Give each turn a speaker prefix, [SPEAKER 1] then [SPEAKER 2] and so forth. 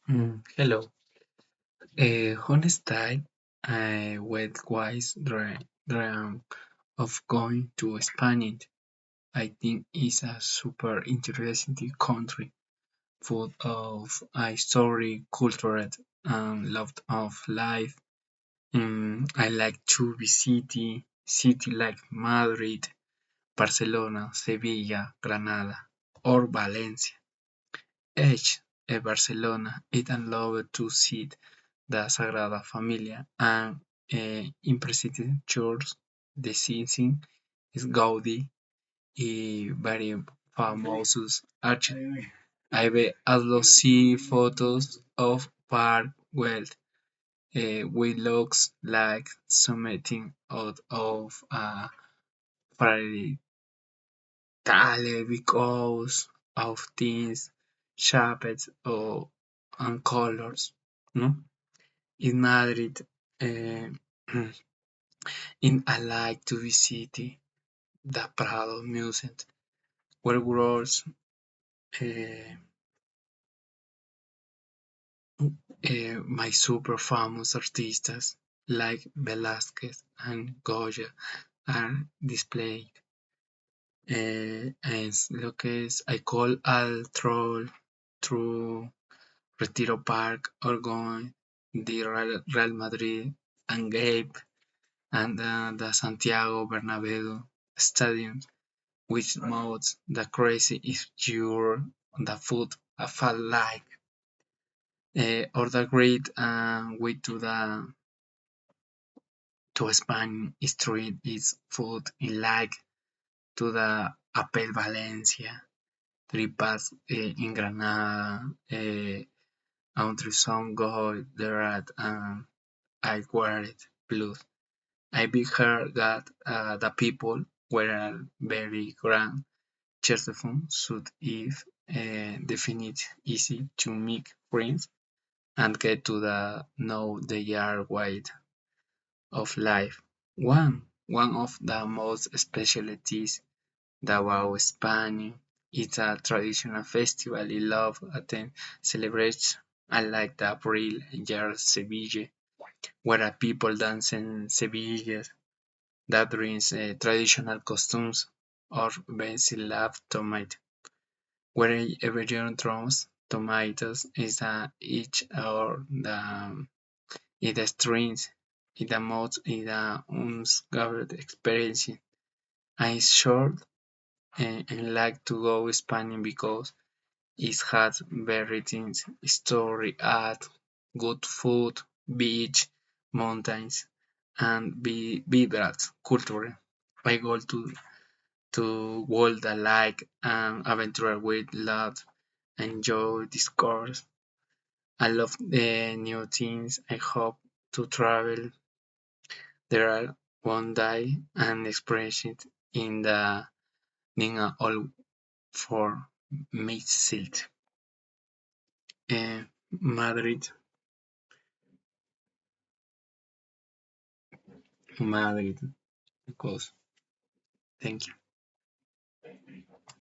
[SPEAKER 1] Hello. Honestly, I with wise dream of going to Spain. I think it's a super interesting country full of history, culture, and love of life. I like to visit city like Madrid, Barcelona, Sevilla, Granada, or Valencia. Each Barcelona, it and love to see the Sagrada Familia and impressive church de Sitges is Gaudí y very famous architects. I've also seen photos of Park Güell, which looks like something out of a fairy tale because of things, shapes, or and colors. No? In Madrid, uh, in I like to visit the Prado Museum, where was uh, my super famous artists like Velázquez and Goya are displayed. And lo que es, I call al troll through Retiro Park or going the Real Madrid and Gabe and the Santiago Bernabeu Stadium, which modes the crazy is your the food I felt like or the great way to Spain street is food in like to the Apel Valencia, tripas in Granada, entre some go there at I wear it plus. I be heard that the people were very grand cheerful, so if definite easy to make friends and get to the know the year wide of life. One of the most specialties about Spain is a traditional festival I love attend celebrates unlike the April year Seville, where people dance in Seville that brings traditional costumes or basil love tomato. Where every year throws tomatoes is each or the it strings it the most it uncovered experience. I short and like to go Spain because it has everything story, art, good food, beach, mountains, and vibrant culture. I go to world alike and adventure with love, enjoy discourse. I love the new things. I hope to travel there one day and express it in the Ninga all for myself. Madrid, Madrid, of course. Thank you.